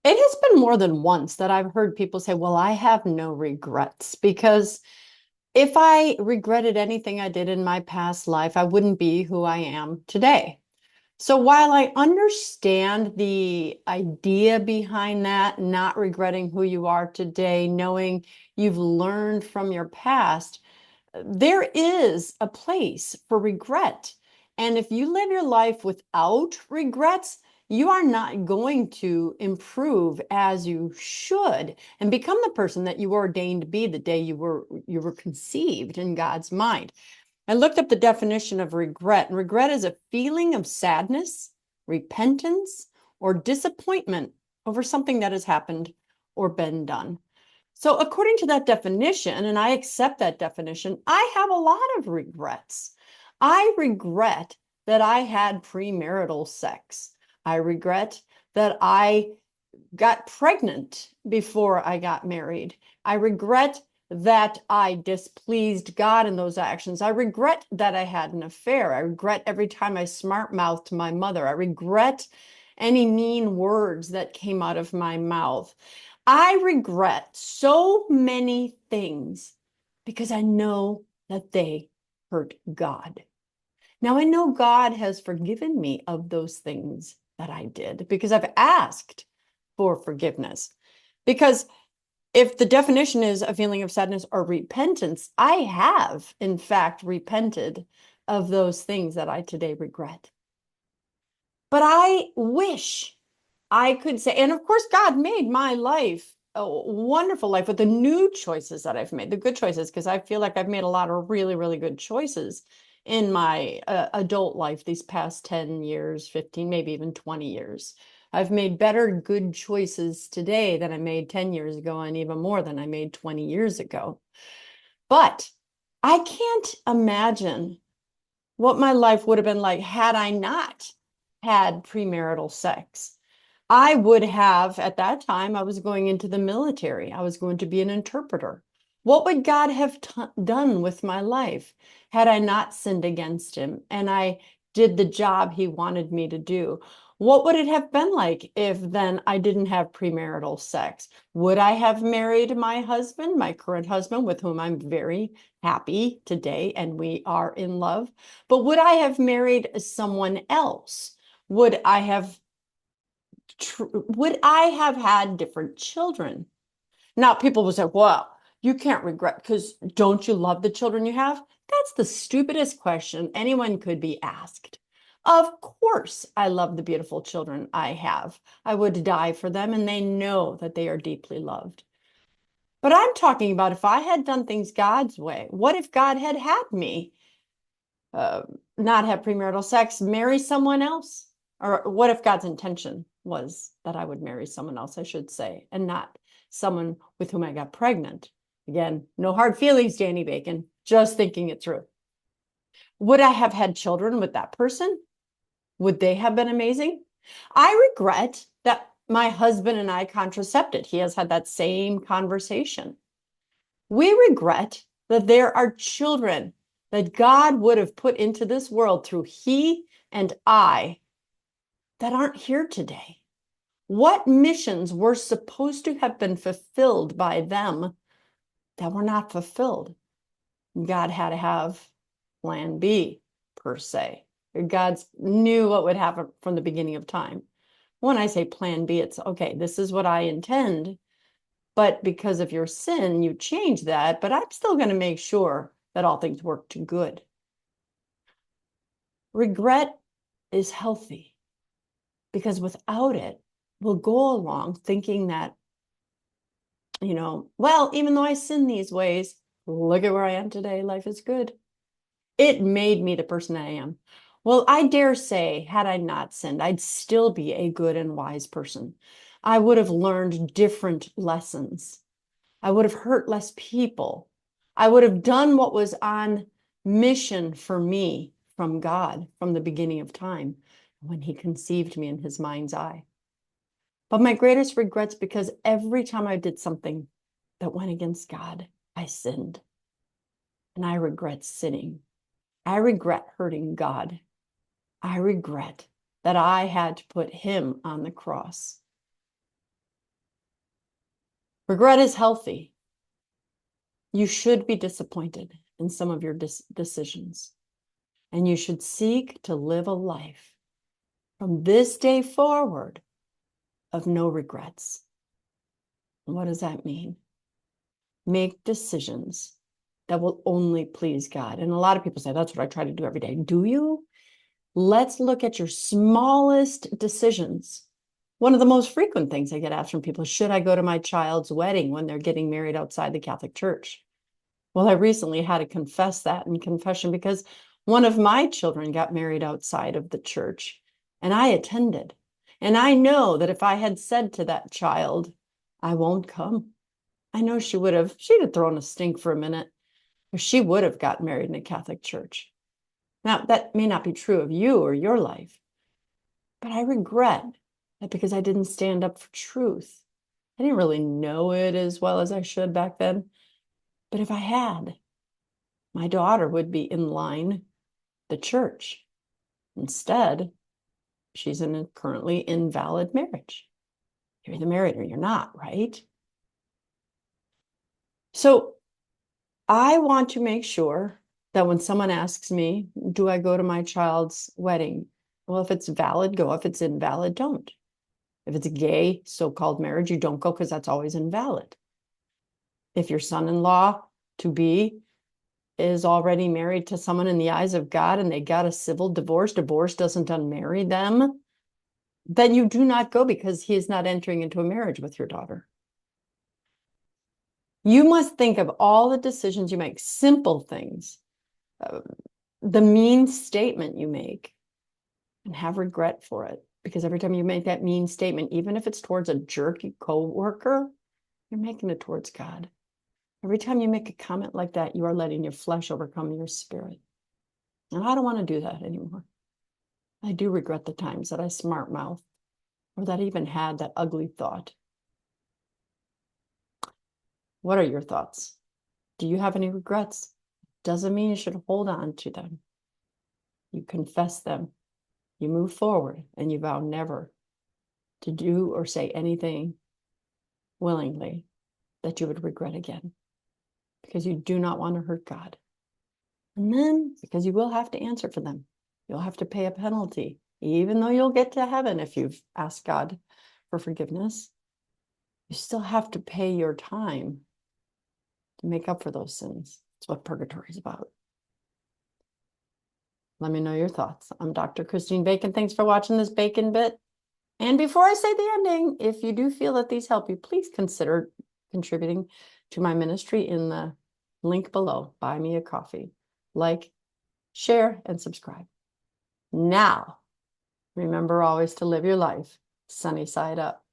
It has been more than once that I've heard people say, well, I have no regrets because if I regretted anything I did in my past life, I wouldn't be who I am today. So while I understand the idea behind that, not regretting who you are today, knowing you've learned from your past, there is a place for regret. And if you live your life without regrets, you are not going to improve as you should and become the person that you were ordained to be the day you were conceived in God's mind. I looked up the definition of regret, and regret is a feeling of sadness, repentance, or disappointment over something that has happened or been done. So, according to that definition, and I accept that definition, I have a lot of regrets. I regret that I had premarital sex. I regret that I got pregnant before I got married. I regret that I displeased God in those actions. I regret that I had an affair. I regret every time I smart mouthed my mother. I regret any mean words that came out of my mouth. I regret so many things because I know that they hurt God. Now, I know God has forgiven me of those things that I did because I've asked for forgiveness. Because if the definition is a feeling of sadness or repentance, I have, in fact, repented of those things that I today regret. But I wish I could say, and of course, God made my life a wonderful life with the new choices that I've made, the good choices, because I feel like I've made a lot of really, really good choices in my adult life these past 10 years, 15, maybe even 20 years. I've made better good choices today than I made 10 years ago, and even more than I made 20 years ago. But I can't imagine what my life would have been like had I not had premarital sex. I would have, at that time, I was going into the military. I was going to be an interpreter. What would God have done with my life had I not sinned against him and I did the job he wanted me to do? What would it have been like if then I didn't have premarital sex? Would I have married my husband, my current husband, with whom I'm very happy today and we are in love? But would I have married someone else? Would I have would I have had different children? Now, people will say, well, you can't regret because don't you love the children you have? That's the stupidest question anyone could be asked. Of course, I love the beautiful children I have. I would die for them, and they know that they are deeply loved. But I'm talking about if I had done things God's way. What if God had had me uh, not have premarital sex, marry someone else? Or what if God's intention was that I would marry someone else, I should say, and not someone with whom I got pregnant? Again, no hard feelings, Danny Bacon, just thinking it through. Would I have had children with that person? Would they have been amazing? I regret that my husband and I contracepted. He has had that same conversation. We regret that there are children that God would have put into this world through he and I that aren't here today. What missions were supposed to have been fulfilled by them that were not fulfilled? God had to have plan B, per se. God knew what would happen from the beginning of time. When I say plan B, it's okay, this is what I intend, but because of your sin, you change that, but I'm still going to make sure that all things work to good. Regret is healthy because without it, we'll go along thinking that, well, even though I sin these ways, look at where I am today. Life is good. It made me the person I am. Well, I dare say, had I not sinned, I'd still be a good and wise person. I would have learned different lessons. I would have hurt less people. I would have done what was on mission for me from God from the beginning of time when he conceived me in his mind's eye. But my greatest regrets because every time I did something that went against God, I sinned. And I regret sinning. I regret hurting God. I regret that I had to put him on the cross. Regret is healthy. You should be disappointed in some of your decisions, and you should seek to live a life from this day forward of no regrets. And what does that mean? Make decisions that will only please God. And a lot of people say, that's what I try to do every day. Do you? Let's look at your smallest decisions. One of the most frequent things I get asked from people is, should I go to my child's wedding when they're getting married outside the Catholic Church? Well, I recently had to confess that in confession because one of my children got married outside of the church and I attended. And I know that if I had said to that child, I won't come, I know she'd have thrown a stink for a minute, or she would have gotten married in a Catholic church. Now, that may not be true of you or your life, but I regret that because I didn't stand up for truth. I didn't really know it as well as I should back then. But if I had, my daughter would be in line the church. Instead, she's in a currently invalid marriage. You're either married or you're not, right? So I want to make sure that when someone asks me, do I go to my child's wedding? Well, if it's valid, go. If it's invalid, don't. If it's a gay so-called marriage, you don't go because that's always invalid. If your son-in-law to be is already married to someone in the eyes of God and they got a civil divorce doesn't unmarry them, then you do not go because he is not entering into a marriage with your daughter. You must think of all the decisions you make, simple things, the mean statement you make, and have regret for it. Because every time you make that mean statement, even if it's towards a jerky coworker, you're making it towards God. Every time you make a comment like that, you are letting your flesh overcome your spirit. And I don't want to do that anymore. I do regret the times that I smart mouthed or that I even had that ugly thought. What are your thoughts? Do you have any regrets? Doesn't mean you should hold on to them. You confess them. You move forward and you vow never to do or say anything willingly that you would regret again, because you do not want to hurt God. And then, because you will have to answer for them, you'll have to pay a penalty, even though you'll get to heaven if you've asked God for forgiveness. You still have to pay your time to make up for those sins. That's what purgatory is about. Let me know your thoughts. I'm Dr. Christine Bacon. Thanks for watching this Bacon Bit. And before I say the ending, if you do feel that these help you, please consider contributing to my ministry in the link below. Buy me a coffee. Like, share, and subscribe. Now, remember always to live your life sunny side up.